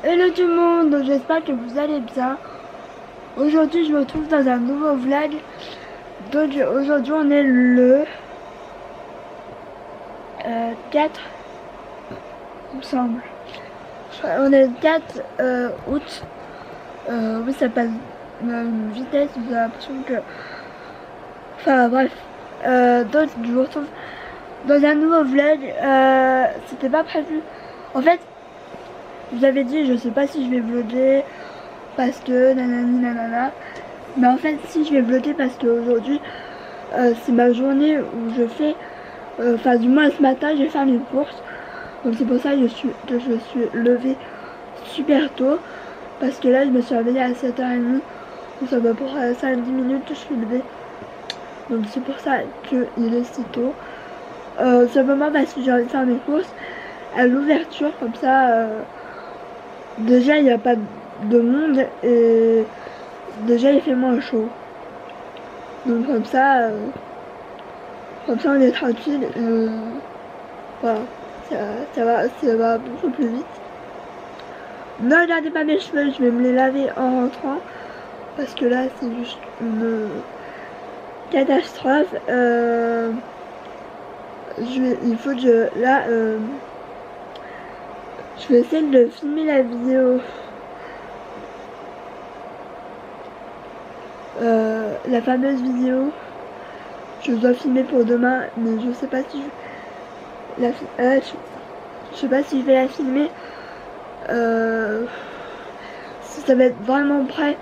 Hello tout le monde, j'espère que vous allez bien. Aujourd'hui je me retrouve dans un nouveau vlog. Donc aujourd'hui on est le 4, il me semble. On est le 4 août. Oui, ça passe à une vitesse, j'ai l'impression que... Enfin bref. Donc je me retrouve dans un nouveau vlog. C'était pas prévu. En fait, je vous avais dit, je sais pas si je vais vlogger parce que nanani nanana. Mais en fait, si je vais vlogger parce qu'aujourd'hui, c'est ma journée où je fais, enfin du moins ce matin, je vais faire mes courses. Donc c'est pour ça que je suis levée super tôt. Parce que là, je me suis réveillée à 7h30. Donc ça va pour 5-10 minutes que je suis levée. Donc c'est pour ça qu'il est si tôt. Simplement parce que j'ai envie de faire mes courses à l'ouverture, comme ça... déjà il n'y a pas de monde et déjà il fait moins chaud. Donc comme ça on est tranquille. Voilà, ça va beaucoup plus vite. Ne regardez pas mes cheveux, je vais me les laver en rentrant. Parce que là c'est juste une catastrophe. Il faut que là je vais essayer de filmer la vidéo. La fameuse vidéo. Je dois filmer pour demain, mais je sais pas si je sais pas si je vais la filmer. Si ça va être vraiment prêt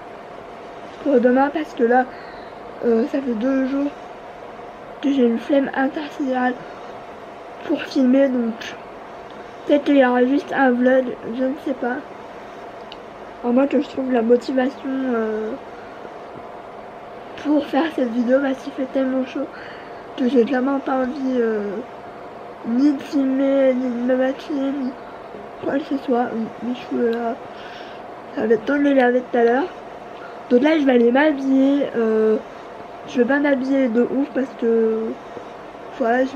pour demain, parce que là, ça fait 2 jours que j'ai une flemme intersidérale pour filmer, donc peut-être qu'il y aura juste un vlog, je ne sais pas. En moi que je trouve la motivation pour faire cette vidéo parce qu'il fait tellement chaud que j'ai clairement pas envie ni de filmer, ni de me maquiller, ni quoi que ce soit. Mes cheveux là, ça va être temps de les laver tout à l'heure. Donc là je vais aller m'habiller. Je vais pas m'habiller de ouf parce que voilà, je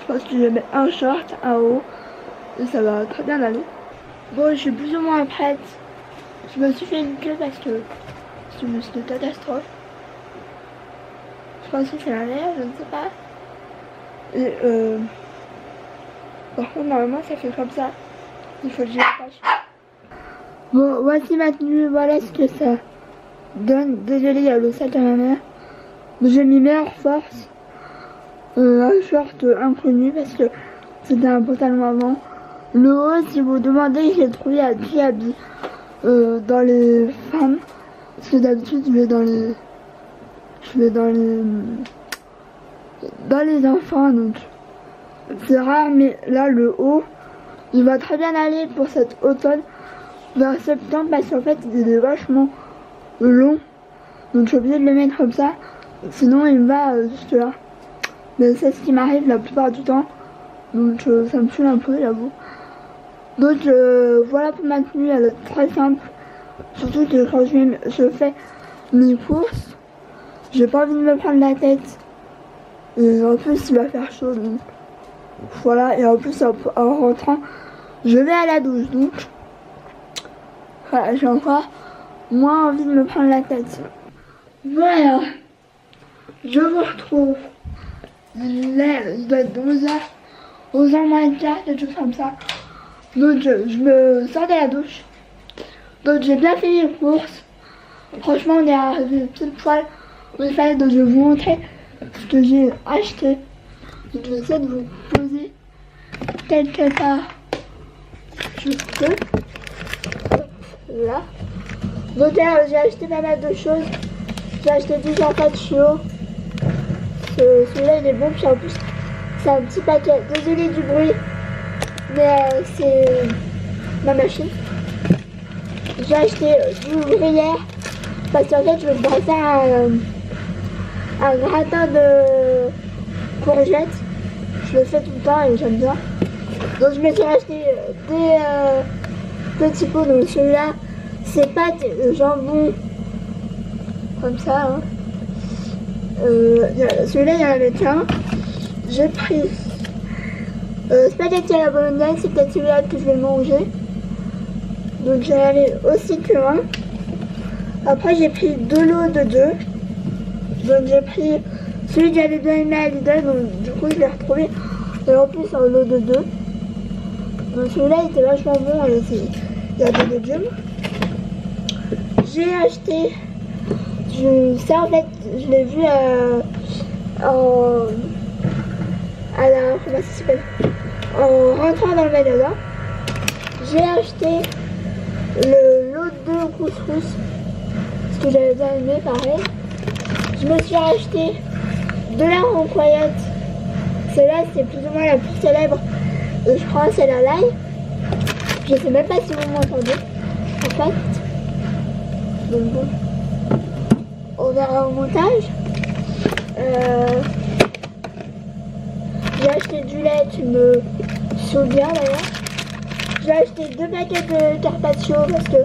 pense que je vais mettre un short, un haut et ça va très bien aller. Bon, je suis plus ou moins prête. Je me suis fait une queue parce que c'est une catastrophe. Je pense que c'est la mer, je ne sais pas. Et par contre normalement ça fait comme ça. Il faut que j'y attache. Bon, voici ma tenue, voilà ce que ça donne. Désolé, il y a le sac à ma mère. J'ai mis meilleure force. Un short inconnu parce que c'était un pantalon avant. Le haut, si vous demandez, je l'ai trouvé à Diaby dans les femmes. Parce que d'habitude je vais dans les enfants, donc c'est rare, mais là le haut il va très bien aller pour cet automne vers septembre parce qu'en fait il est vachement long, donc je suis obligée de le mettre comme ça, sinon il me va juste là. Mais c'est ce qui m'arrive la plupart du temps, donc ça me saoule un peu, j'avoue. Donc voilà pour ma tenue, elle est très simple. Surtout que quand je fais mes courses, j'ai pas envie de me prendre la tête. Et en plus il va faire chaud, donc voilà. Et en plus en rentrant, je vais à la douche, donc voilà, j'ai encore moins envie de me prendre la tête. Voilà, je vous retrouve. Là, il doit être 11h moins le quart, quelque chose comme ça. Donc je me sors de la douche. Donc j'ai bien fait les courses. Franchement on est arrivé pile poil où il fallait, donc je vais vous montrer ce que j'ai acheté. Donc je vais essayer de vous poser quelque part. Je peux. Là. Donc j'ai acheté pas mal de choses. J'ai acheté du shampoing de chiot. Celui-là il est bon, puis en plus c'est un petit paquet. Désolé du bruit, mais c'est ma machine. J'ai acheté du gruyère parce qu'en fait je vais brasser un gratin de courgettes. Je le fais tout le temps et j'aime bien. Donc je me suis acheté des petits pots. Donc celui-là c'est pâtes jambon comme ça hein. Celui-là il y en avait qu'un. J'ai pris spaghetti à la bolognaise, c'est peut-être celui-là que je vais manger. Donc j'en avais aussi que un. Après j'ai pris 2 lots de 2. Donc j'ai pris celui que j'avais bien aimé à Lidl, donc du coup je l'ai retrouvé. Et en plus un lot de 2. Donc celui-là il était vachement bon, il y a des légumes. J'ai acheté, ça en fait je l'ai vu comment ça s'appelle, en rentrant dans le magasin. J'ai acheté le lot de couscous, ce que j'avais bien aimé, pareil. Je me suis acheté de la ronquoyote. Celle-là, c'est plus ou moins la plus célèbre. Je crois que c'est la l'ail. Je sais même pas si vous m'entendez, en fait. Donc bon, on verra au montage. J'ai acheté du lait, tu me souviens d'ailleurs. J'ai acheté 2 paquets de carpaccio parce que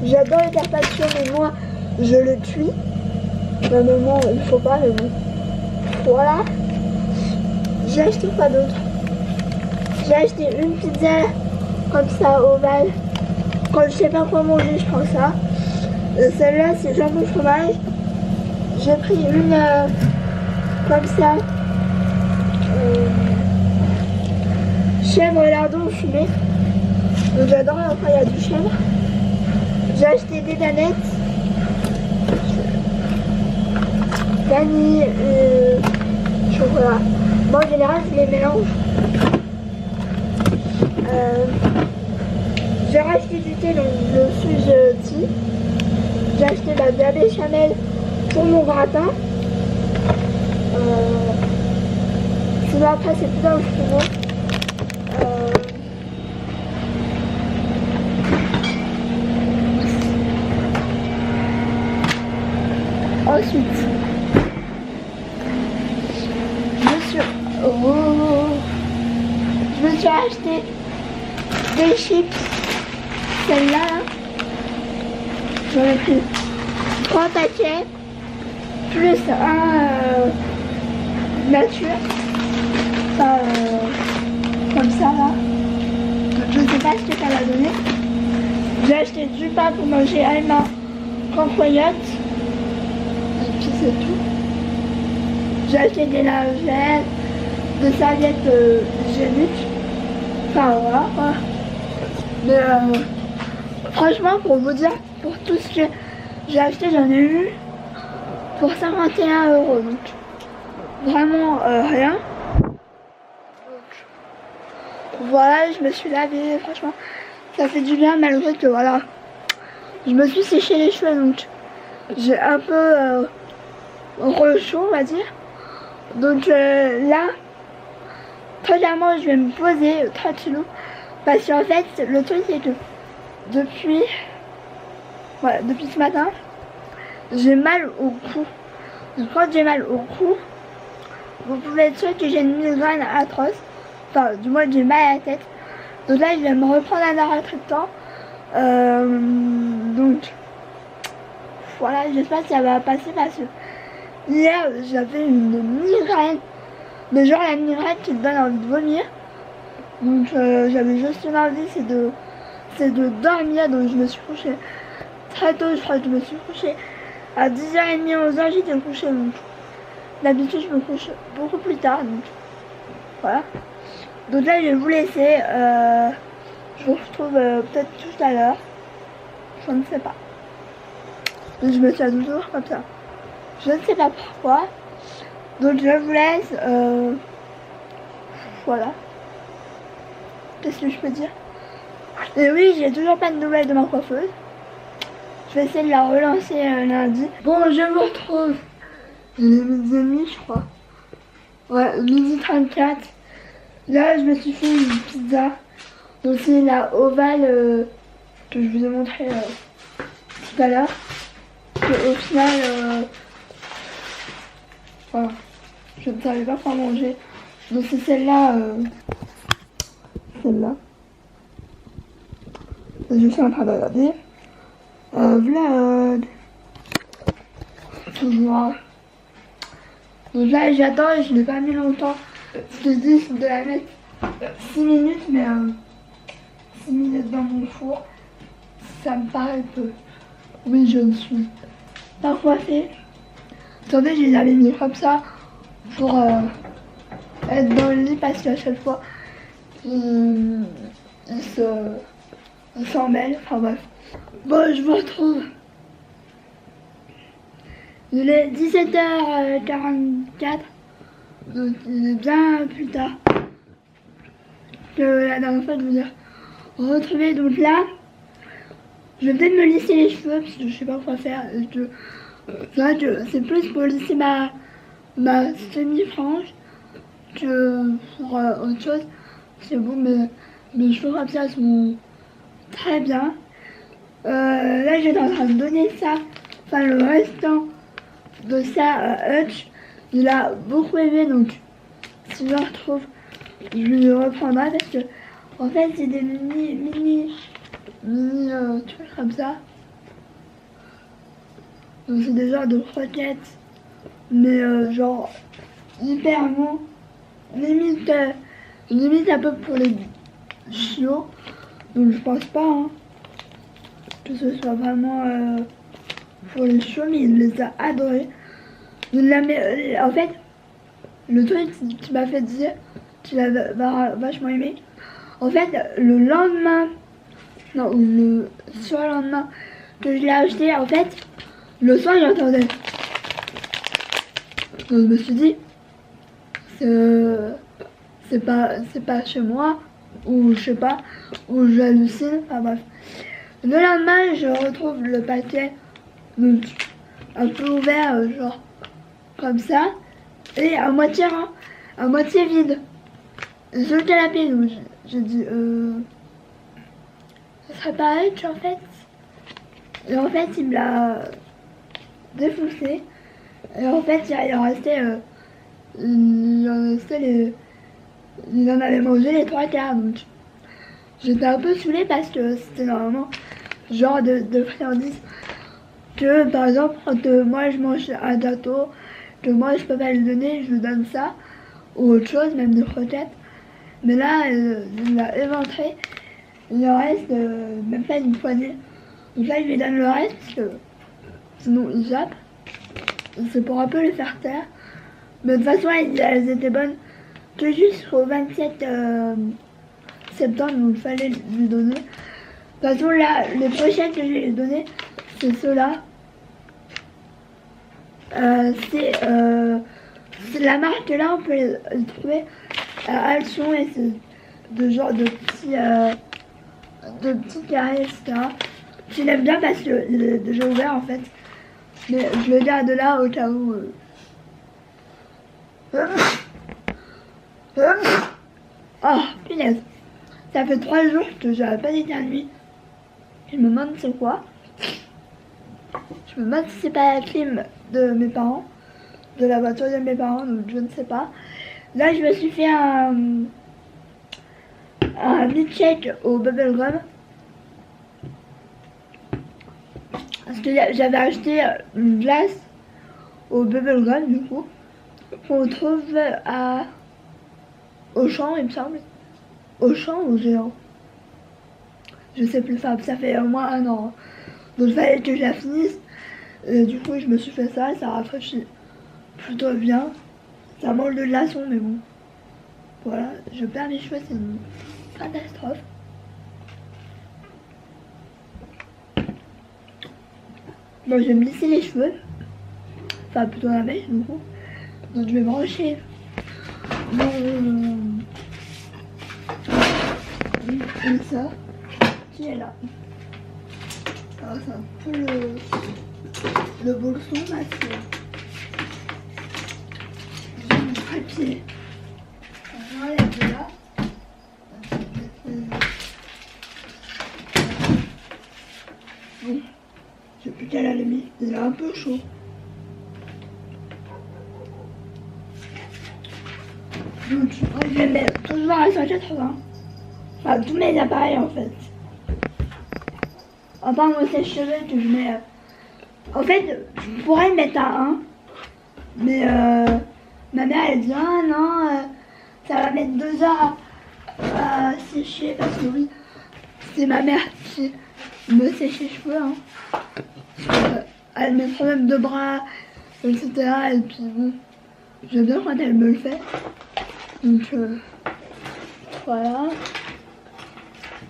j'adore le carpaccio, mais moi je le cuis. Normalement il faut pas, mais bon. Voilà. J'ai acheté quoi d'autre? J'ai acheté une pizza comme ça ovale. Quand je sais pas quoi manger, je prends ça. Celle-là c'est jambon fromage. J'ai pris une comme ça. Chèvre lardon fumé. Donc j'adore quand il y a du chèvre. J'ai acheté des danettes. Vanille et chocolat. Bon, en général je les mélange. J'ai racheté du thé, donc le Suze tea. J'ai acheté de la béchamel pour mon gratin. Sinon après c'est plus dans le frigo. Ensuite, je me suis acheté des chips. Celle-là, j'en ai pris 3 paquets, plus un nature. Enfin, comme ça là. Je ne sais pas ce que ça va donner. J'ai acheté du pain pour manger à ma ronquoyote. Et puis c'est tout. J'ai acheté des lingettes, des serviettes hygiéniques. Enfin voilà. Mais franchement, pour vous dire, pour tout ce que j'ai acheté, j'en ai eu pour 51 €. Donc vraiment rien. Donc voilà, je me suis lavée, franchement, ça fait du bien malgré que voilà, je me suis séché les cheveux, donc j'ai un peu rechaud, on va dire. Donc là, très clairement, je vais me poser tranquillou. Parce qu'en fait, le truc c'est que depuis ce matin, j'ai mal au cou. Donc quand j'ai mal au cou, vous pouvez être sûr que j'ai une migraine atroce. Enfin, du moins j'ai mal à la tête. Donc là, je vais me reprendre un arrêt de temps. Donc voilà, j'espère que ça va passer parce que hier, j'avais une migraine. Mais genre la migraine qui te donne envie de vomir. Donc j'avais juste une envie, c'est de dormir. Donc je me suis couchée très tôt, je crois que je me suis couchée à 10h30, 11h, j'étais couchée. Donc d'habitude je me couche beaucoup plus tard. Donc voilà. Donc là je vais vous laisser. Je vous retrouve peut-être tout à l'heure. Je ne sais pas. Je me tiens toujours comme ça. Je ne sais pas pourquoi. Donc je vous laisse. Voilà. Qu'est-ce que je peux dire? Et oui, j'ai toujours pas de nouvelles de ma coiffeuse. Je vais essayer de la relancer lundi. Bon, je vous retrouve. Il est midi et demi, je crois. Ouais, midi 34. Là, je me suis fait une pizza. Donc c'est la ovale que je vous ai montré tout à l'heure. Au final, voilà. Je ne savais pas quoi manger. Donc c'est celle-là. Celle-là. Je suis en train de regarder. Vlog. Toujours. Donc là j'attends, je l'ai pas mis longtemps. Je te dis de la mettre 6 minutes, mais 6 minutes dans mon four. ça me paraît peu. Oui, je me suis pas coiffée. Attendez, je les avais mis comme ça pour être dans le lit parce qu'à chaque fois, ils s'en mêlent. Enfin bref. Bon, je vous retrouve. Il est 17h44, donc il est bien plus tard que la dernière fois de vous dire retrouver. Donc là, je vais peut-être me lisser les cheveux parce que je sais pas quoi faire. C'est plus pour lisser ma semi-frange que pour autre chose. C'est bon, mes cheveux comme ça sont très bien. Là, j'étais en train de donner ça, enfin le restant de ça à Hutch. Il a beaucoup aimé, donc si je le retrouve, je le reprendrai parce que en fait c'est des mini trucs comme ça. Donc c'est des genres de croquettes, mais genre hyper mou, limite un peu pour les chiots. Donc je pense pas hein, que ce soit vraiment pour les chiots, mais il les a adorés. En fait, le truc qui m'a fait dire qu'il a vachement aimé, en fait, le lendemain, non, le surlendemain que je l'ai acheté, en fait, le soir, j'entendais. Donc je me suis dit, c'est pas chez moi, ou je sais pas, ou j'hallucine, enfin bref. Le lendemain, je retrouve le paquet, donc un peu ouvert, genre comme ça, et à moitié vide sur le canapé. Donc j'ai dit ça serait pareil en fait. Et en fait il me l'a défoncé. Et en fait il en restait il en avait mangé les 3/4. Donc j'étais un peu saoulée parce que c'était normalement genre de friandises que par exemple quand moi je mange un gâteau, que moi je peux pas lui donner, je lui donne ça, ou autre chose, même des croquettes. Mais là, il l'a éventré, il en reste même pas une poignée. Donc là, je lui donne le reste, parce que sinon il jappe. C'est pour un peu les faire taire. Mais de toute façon, elles étaient bonnes que jusqu'au 27 septembre, donc il fallait lui donner. De toute façon, là, les prochaines que je vais lui donner, c'est ceux-là. C'est la marque là, on peut les trouver à Altion et c'est de genre de petits carrés, etc. Je l'aime bien parce qu'il est déjà ouvert en fait, mais je le garde là au cas où. Oh punaise, ça fait 3 jours que j'avais pas d'éternué. Je me demande c'est quoi. Je me demande si c'est pas la clim de mes parents, de la voiture de mes parents, donc je ne sais pas. Là, je me suis fait un milkshake au bubblegum. Parce que j'avais acheté une glace au bubblegum, du coup, qu'on trouve à Auchan, il me semble. Auchan ou Géant, je sais plus, ça fait au moins 1 an. Donc il fallait que je la finisse. Et du coup, je me suis fait ça, ça rafraîchit plutôt bien. Ça mange de glaçon, mais bon. Voilà, je perds mes cheveux, c'est une catastrophe. Bon, je vais me lisser les cheveux. Enfin, plutôt la mèche, du coup. Donc, je vais brancher ça qui est là. Alors, c'est un peu le boxon, là, c'est mon trépied. J'enlève de là. Bon, j'ai plus qu'à l'allumer. Il est un peu chaud. Donc, je vais mettre toujours à 180. Enfin, tous mes appareils en fait. À part mon sèche-cheveux que je mets. En fait, je pourrais le mettre à 1. Mais ma mère elle dit ah non, ça va mettre 2 heures à sécher parce que oui, c'est ma mère me sèche les cheveux. Hein. Elle met quand même 2 bras, etc. Et puis bon, j'aime bien quand elle me le fait. Donc voilà.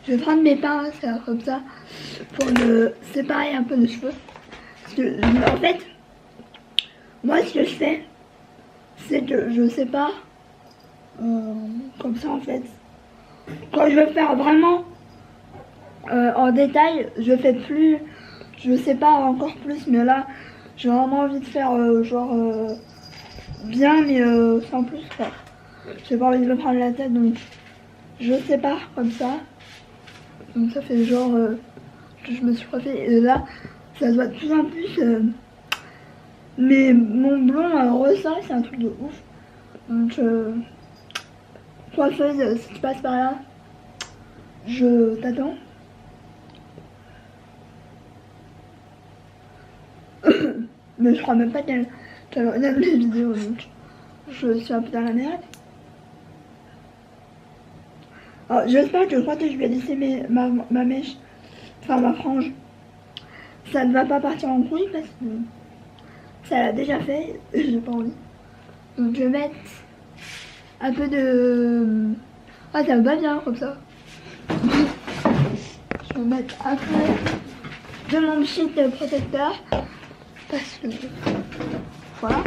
Je vais prendre mes pinces comme ça pour me séparer un peu les cheveux. Parce que en fait, moi ce que je fais, c'est que je sépare comme ça en fait. Quand je veux faire vraiment en détail, je fais plus, je sépare encore plus, mais là j'ai vraiment envie de faire genre bien, mais sans plus quoi. J'ai pas envie de me prendre la tête, donc je sépare comme ça. Donc ça fait genre que je me suis coiffée, et là ça se voit de plus en plus. Mais mon blond ressort, c'est un truc de ouf. Donc coiffeuse, si tu passes par là, je t'attends. Mais je crois même pas qu'elle regarde les vidéos, donc je suis un peu dans la merde. Alors j'espère que quand je vais laisser ma mèche, enfin ma frange, ça ne va pas partir en couille parce que ça l'a déjà fait et j'ai pas envie. Donc je vais mettre un peu de... Ah ça me va bien comme ça. Je vais mettre un peu de mon sheet protecteur parce que voilà.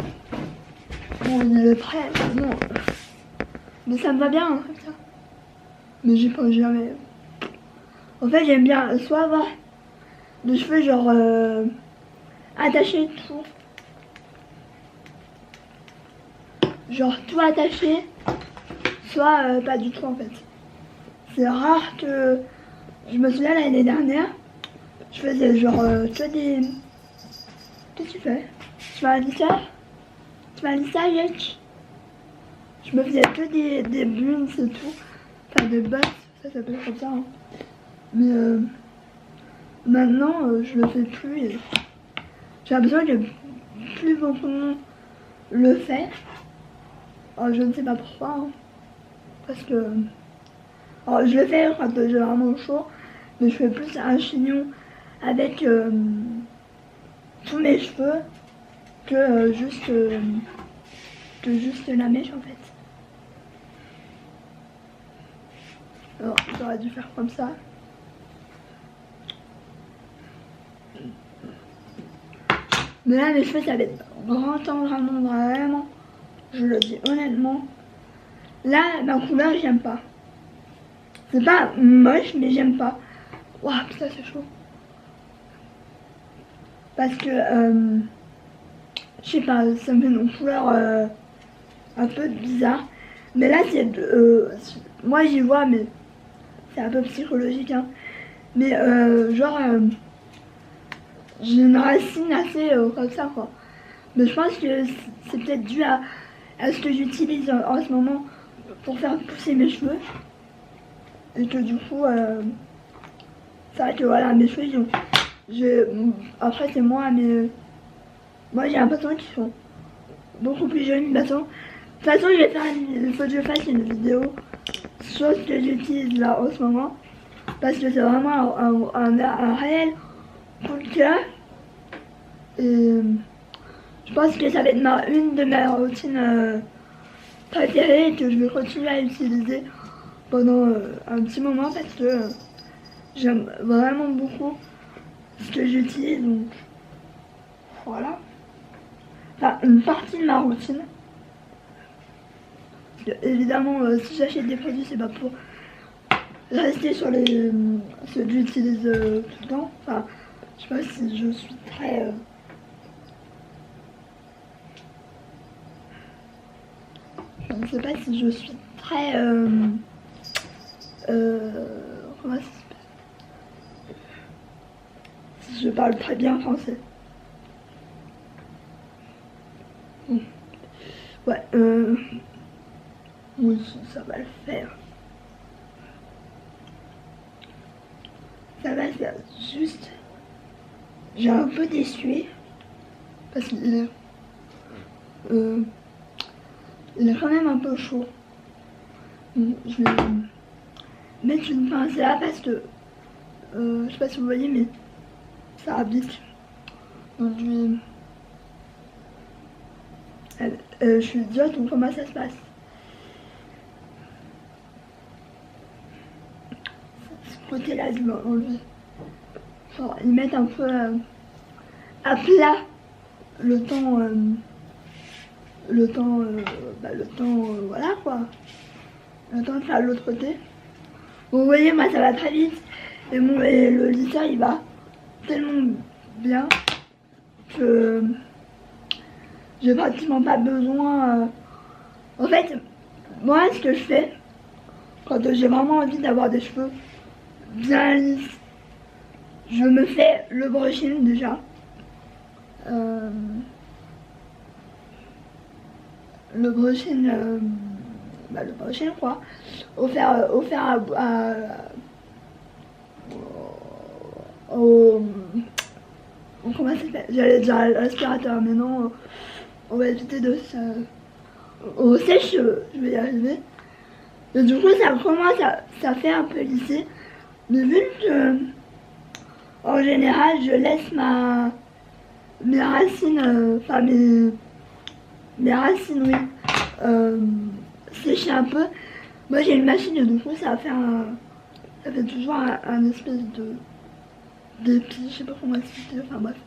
Bon il est prêt, non. Mais ça me va bien comme ça. Mais j'ai pas jamais. En fait j'aime bien soit avoir des cheveux genre attachés tout. Genre tout attaché, soit pas du tout en fait. C'est rare que... Je me souviens l'année dernière, je faisais genre que des... Qu'est-ce que tu fais? Tu m'as dit ça? Tu m'as dit ça, Yuck? Je me faisais que des buns et tout. Enfin des bottes, ça s'appelle comme ça. Hein. Mais maintenant, je le fais plus et j'ai l'impression que plus beaucoup de monde le fait. Alors, je ne sais pas pourquoi. Hein. Parce que... Alors, je le fais quand j'ai vraiment chaud. Mais je fais plus un chignon avec tous mes cheveux que juste la mèche en fait. Alors j'aurais dû faire comme ça. Mais là mes cheveux ça va être grand temps vraiment. Je le dis honnêtement. Là ma couleur j'aime pas. C'est pas moche mais j'aime pas. Waouh putain c'est chaud. Parce que je sais pas, ça me fait une couleur un peu bizarre. Mais là c'est moi j'y vois mais c'est un peu psychologique hein. Mais genre j'ai une racine assez comme ça quoi. Mais je pense que c'est peut-être dû à ce que j'utilise en ce moment pour faire pousser mes cheveux. Et que du coup c'est vrai que voilà mes cheveux après c'est moi mais moi j'ai l'impression qu'ils sont beaucoup plus jeunes. De toute façon il faut que je fasse une vidéo sur ce que j'utilise là en ce moment. Parce que c'est vraiment un réel coup de cœur. Et je pense que ça va être une de mes routines préférées et que je vais continuer à utiliser pendant un petit moment parce que j'aime vraiment beaucoup ce que j'utilise. Donc voilà. Enfin, une partie de ma routine. Parce que, évidemment, si j'achète des produits, c'est pas pour rester sur ceux que j'utilise tout le temps. Enfin, je sais pas si je suis très... je ne sais pas si je suis très... comment ça s'appelle? Si je parle très bien français. Ouais, oui, ça va le faire. Ça va le faire. Juste, j'ai un peu d'essuie parce qu'il est, il est quand même un peu chaud. Je vais mettre une pince là parce que Je sais pas si vous voyez, mais ça habite. Donc je suis idiote, donc comment ça se passe? Ce côté-là, je vais enlever. Genre, ils mettent un peu à plat le temps, voilà quoi. Le temps de faire l'autre côté. Bon, vous voyez, moi ça va très vite. Et, et le lisseur il va tellement bien que j'ai pratiquement pas besoin. En fait, moi ce que je fais quand j'ai vraiment envie d'avoir des cheveux bien lisses, je me fais le brushing déjà. Le brushing, le brushing quoi, offert au comment ça s'appelle, j'allais dire à l'aspirateur, mais non, on va éviter de se... au sèche-cheveux, je vais y arriver. Et du coup, ça commence ça fait un peu lisser. Mais vu que, en général, je laisse mes racines, enfin mes racines, oui, sécher un peu. Moi, j'ai une machine et du coup, ça fait toujours un espèce d'épi, je sais pas comment expliquer, enfin bref.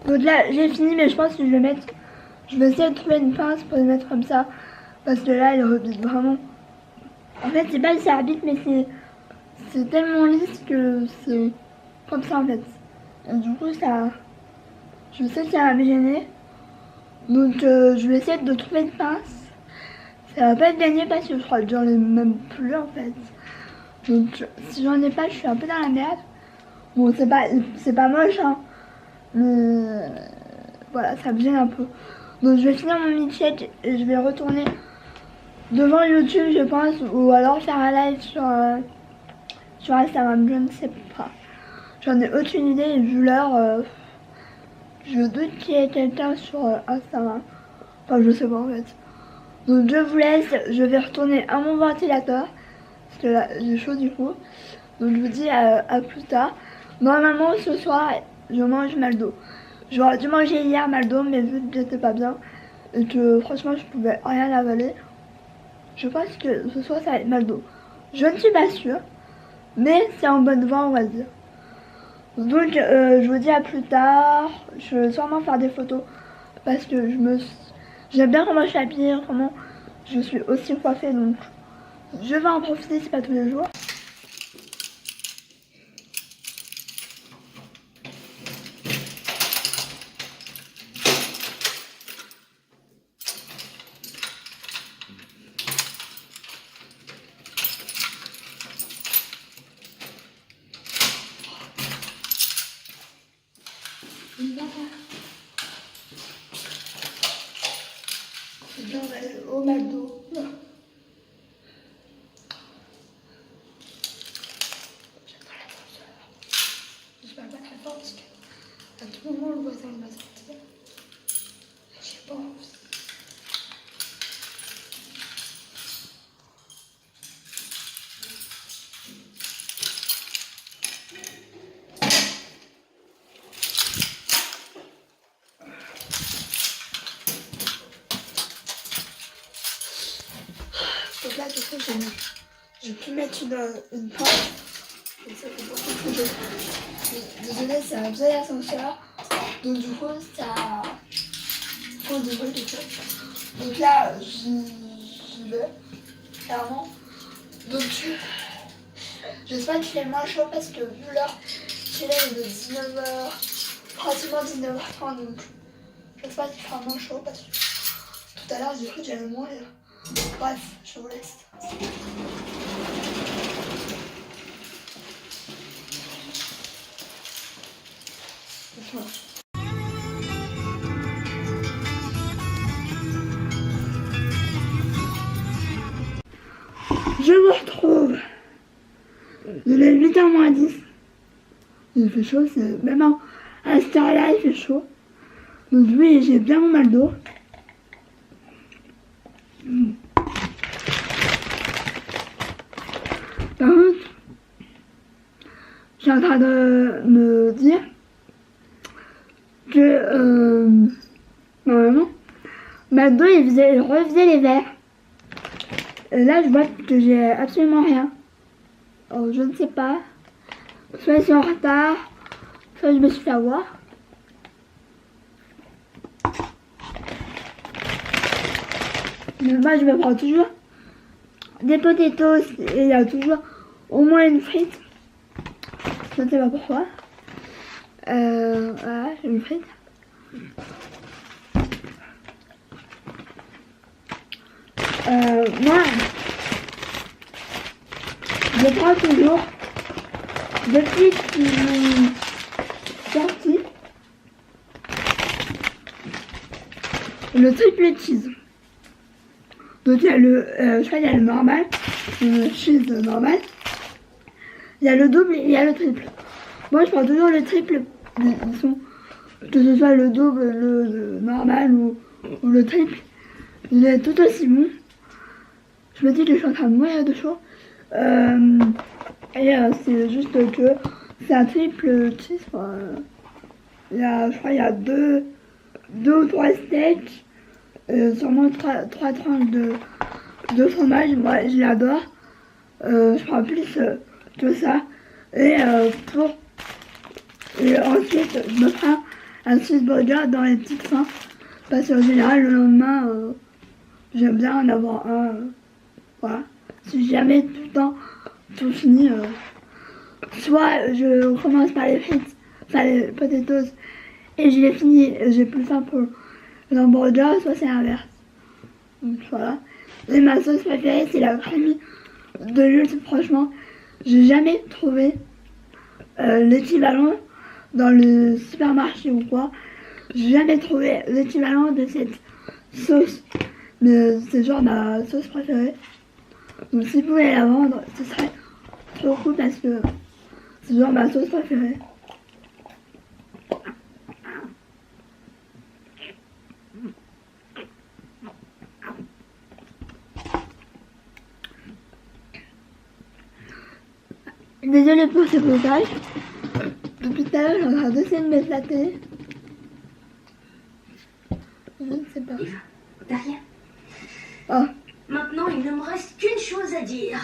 Donc là, j'ai fini, mais je pense que je vais essayer de trouver une pince pour les mettre comme ça. Parce que là, il rebite vraiment. En fait, c'est pas le arbitre, mais c'est tellement lisse que c'est comme ça en fait. Et du coup, je sais que ça va me gêner. Donc, je vais essayer de trouver une pince. Ça va pas être gagné parce que je crois que j'en ai même plus en fait. Donc, si j'en ai pas, je suis un peu dans la merde. Bon, c'est pas moche, hein. Mais voilà, ça me gêne un peu. Donc, je vais finir mon milkshake et je vais retourner devant YouTube, je pense, ou alors faire un live sur Instagram, je ne sais pas. J'en ai aucune idée et vu l'heure, je doute qu'il y ait quelqu'un sur Instagram. Enfin, je sais pas en fait. Donc je vous laisse, je vais retourner à mon ventilateur. Parce que là, j'ai chaud du coup. Donc je vous dis à plus tard. Normalement, ce soir, je mange McDo. J'aurais dû manger hier McDo, mais vu que j'étais pas bien et que franchement, je pouvais rien avaler, je pense que ce soir, ça va être McDo. Je ne suis pas sûre, mais c'est en bonne voie, on va dire. Donc, je vous dis à plus tard. Je vais sûrement faire des photos parce que j'aime bien comment je suis habillée, comment je suis aussi coiffée, donc je vais en profiter, c'est pas tous les jours. Au McDo. J'attends l'ascenseur. Je parle pas très fort parce qu'à tout moment le voisin va sortir. J'ai pas envie. Donc là, du coup, j'ai pu mettre une porte. Et ça fait beaucoup de désolé, c'est un vieil ascenseur. Donc du coup, ça cause de bruit tout ça. Donc là, j'y vais, clairement. Donc j'espère qu'il fait moins chaud parce que vu l'heure, c'est là, il est de 19h, pratiquement 19h30. Donc j'espère qu'il fera moins chaud parce que tout à l'heure, j'ai cru que j'allais mourir. Bref, je vous laisse. Je vous retrouve. Il est 8h moins 10. Il fait chaud, c'est même à cette heure-là, il fait chaud. Donc oui, j'ai bien mon mal d'eau. Par contre, je suis en train de me dire que normalement, McDo il refaisait les verres. Et là, je vois que j'ai absolument rien. Alors, je ne sais pas. Soit je suis en retard, soit je me suis fait avoir. Mais moi, je me prends toujours des potatoes et il y a toujours au moins une frite. Je ne sais pas pourquoi. Voilà, j'ai une frite. Moi, je prends toujours depuis qu'ils sont sortis le triple cheese. Donc il y a je crois qu'il y a le normal, le cheese normal. Il y a le double et il y a le triple. Moi je prends toujours le triple. Ils sont, que ce soit le double, le normal ou le triple, il est tout aussi bon. Je me dis que je suis en train de mourir de chaud. Et c'est juste que c'est un triple cheese. Je crois qu'il y a deux ou trois steaks. Sûrement trois tranches de fromage. Moi je l'adore. Je prends plus que ça. Et ensuite je me prends un cheeseburger dans les petites fins. Parce qu'en général le lendemain j'aime bien en avoir un. Voilà. Si jamais tout le temps tout fini, soit je commence par les frites, enfin les potatoes, et je les finis, j'ai plus faim pour l'hamburger, soit c'est l'inverse. Donc voilà. Et ma sauce préférée, c'est la crème de l'huile. Franchement, j'ai jamais trouvé l'équivalent dans le supermarché ou quoi. J'ai jamais trouvé l'équivalent de cette sauce. Mais c'est genre ma sauce préférée. Donc si vous pouvez la vendre, ce serait trop cool parce que c'est genre ma sauce préférée. Désolée pour ce bruitage. Depuis tout à l'heure, je suis en train d'essayer de mettre la télé. Je ne sais pas. Eva, t'as rien. Oh. Maintenant, il ne me reste qu'une chose à dire.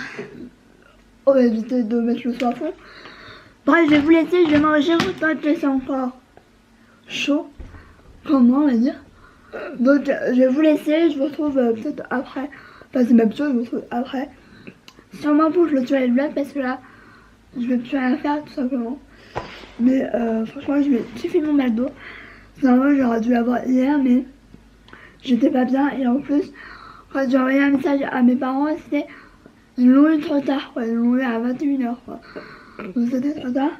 On va éviter de mettre le son à fond. Bref, je vais vous laisser, je vais manger autant que c'est encore chaud. Comment on va dire. Donc, je vais vous laisser, je vous retrouve peut-être après. Enfin, c'est même sûr, je vous retrouve après. Sûrement pour clôturer le vlog parce que là, je vais plus rien faire tout simplement. Mais franchement, j'ai fait mon McDo. Normalement, j'aurais dû l'avoir hier, mais j'étais pas bien. Et en plus, quand j'ai envoyé un message à mes parents, c'était ils l'ont eu trop tard, quoi. Ils l'ont eu à 21h, quoi. Donc c'était trop tard.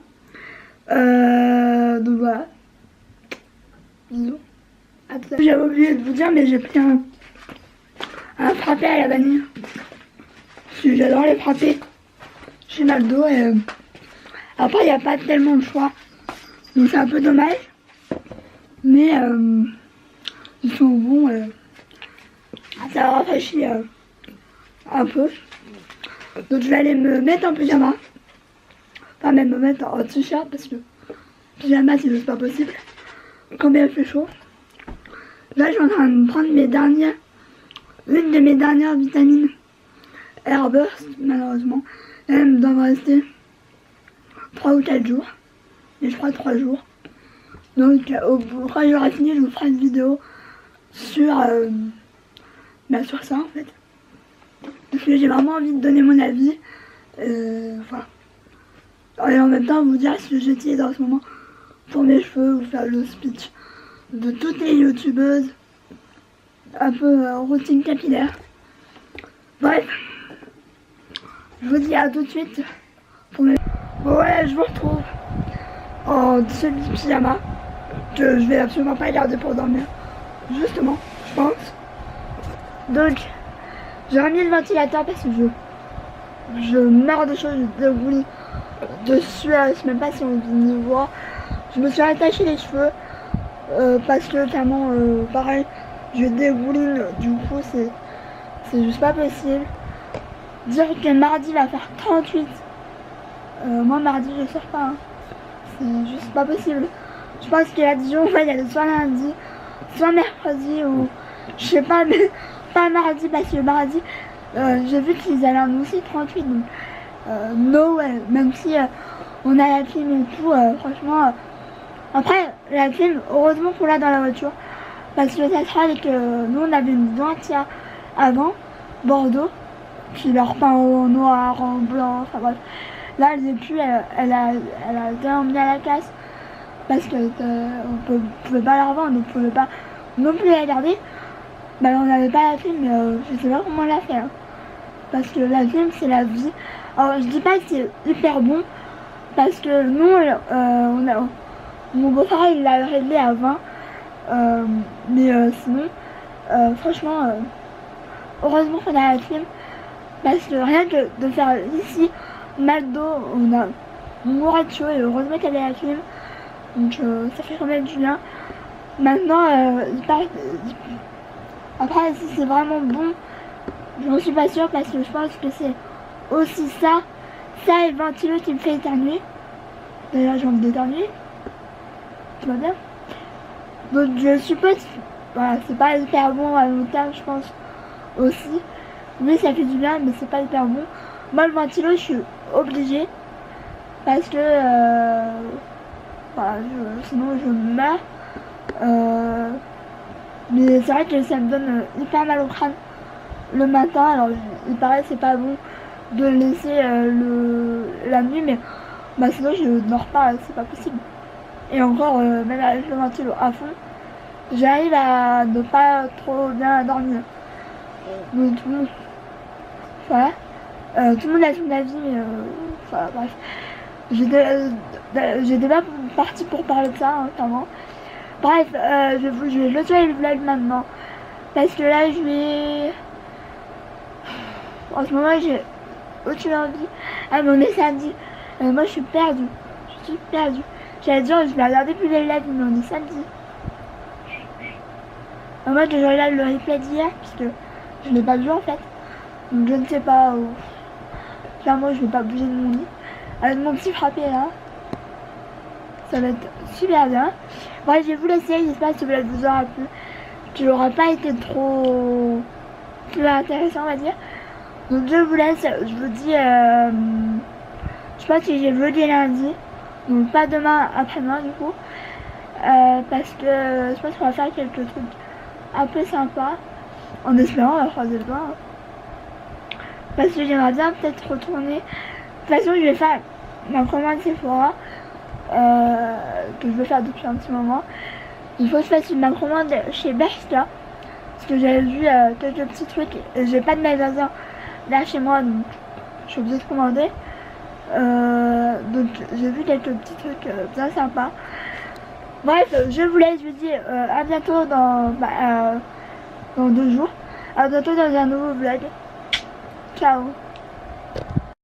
Donc voilà. Bisous. J'avais oublié de vous dire, mais j'ai pris un frappé à la vanille. Parce que j'adore les frappés chez McDo. Et, après, il n'y a pas tellement de choix. Donc c'est un peu dommage. Mais ils sont bons. Ça rafraîchit un peu. Donc je vais aller me mettre en pyjama. Enfin même me mettre en t-shirt parce que pyjama c'est juste pas possible. Quand il fait chaud. Là je suis en train de prendre une de mes dernières vitamines Airburst malheureusement. Elle doit me rester 3 ou 4 jours. Et je crois 3 jours. Donc quand j'aurai fini je vous ferai une vidéo sur ça en fait. Parce que j'ai vraiment envie de donner mon avis. Voilà. Et en même temps vous dire ce que j'utilise en ce moment pour mes cheveux, vous faire le speech de toutes les youtubeuses. Un peu routine capillaire. Bref. Je vous dis à tout de suite pour mes... Bon voilà, je vous retrouve en semi-pyjama. Je vais absolument pas garder pour dormir. Justement, je pense. Donc, j'ai remis le ventilateur parce que je meurs de choses, de goulis, de sueur, je sais même pas si on dit voir. Je me suis attaché les cheveux parce que clairement, pareil, je dégouline, du coup c'est juste pas possible. Dire que mardi va faire 38, moi mardi je sors pas, hein. C'est juste pas possible. Je pense qu'il y a des jours, il y a soit lundi, soit mercredi ou je sais pas, mais pas mardi parce que mardi j'ai vu qu'ils allaient annoncer 38 donc no way, même si on a la clim et tout, franchement après la clim heureusement qu'on l'a dans la voiture parce que ça sera avec nous on avait une maison entière avant Bordeaux puis leur peint en noir, en blanc, enfin bref là elle n'est plus, elle a été emmenée à la casse parce que on pouvait pas la revendre, on pouvait pas non plus la garder. Bah on n'avait pas la film, mais je sais pas comment la faire. Parce que la film c'est la vie. Alors je dis pas que c'est hyper bon, parce que nous mon beau-frère il l'a réglé à 20. Mais sinon, franchement, heureusement qu'on a la film. Parce que rien que de faire ici, McDo, on a mourait de chaud et heureusement qu'elle est la film. Donc ça fait quand même du bien. Maintenant, après si c'est vraiment bon, j'en suis pas sûre parce que je pense que c'est aussi ça et le ventilo qui me fait éternuer. D'ailleurs j'ai envie d'éternuer. Tu vas bien. Donc je suppose, voilà, c'est pas hyper bon à long terme je pense aussi. Oui ça fait du bien mais c'est pas hyper bon. Moi le ventilo je suis obligée parce que voilà, sinon je meurs. Mais c'est vrai que ça me donne hyper mal au crâne le matin. Alors il paraît que c'est pas bon de laisser la nuit, mais bah, sinon je ne dors pas, c'est pas possible. Et encore, même avec le ventilo à fond, j'arrive à ne pas trop bien dormir. Donc tout le monde, voilà. Tout le monde a son avis, mais voilà, bref. J'étais pas partie pour parler de ça, hein, clairement. Bref, je vais clôturer le vlog maintenant. Parce que là, je vais... En ce moment, j'ai aucune envie. Ah, mais on est samedi. Moi, je suis perdue. Je suis perdue. J'allais dire, je vais regarder plus les lives, mais on est samedi. Moi, je regarde le replay d'hier, puisque je l'ai pas vu en fait. Donc, je ne sais pas où... Clairement, je vais pas bouger de mon lit. Avec mon petit frappé là. Ça va être super bien. Bref, je vais vous laisser. J'espère que ce vlog vous aura plu. Qu'il n'aura pas été trop plus intéressant, on va dire. Donc, je vous laisse. Je vous dis... je pense que j'ai vlogé lundi. Donc, pas demain, après-demain, du coup. Parce que je pense qu'on va faire quelques trucs un peu sympas. En espérant, on va croiser le doigt. Parce que j'aimerais bien peut-être retourner. De toute façon, je vais faire ma commande Sephora. Que je veux faire depuis un petit moment. Il faut que je fasse une commande chez Bershka. Parce que j'avais vu quelques petits trucs. Et j'ai pas de magasin là chez moi. Donc je suis obligée de commander. Donc j'ai vu quelques petits trucs bien sympas. Bref, je vous laisse, je vous dis à bientôt dans 2 jours. À bientôt dans un nouveau vlog. Ciao.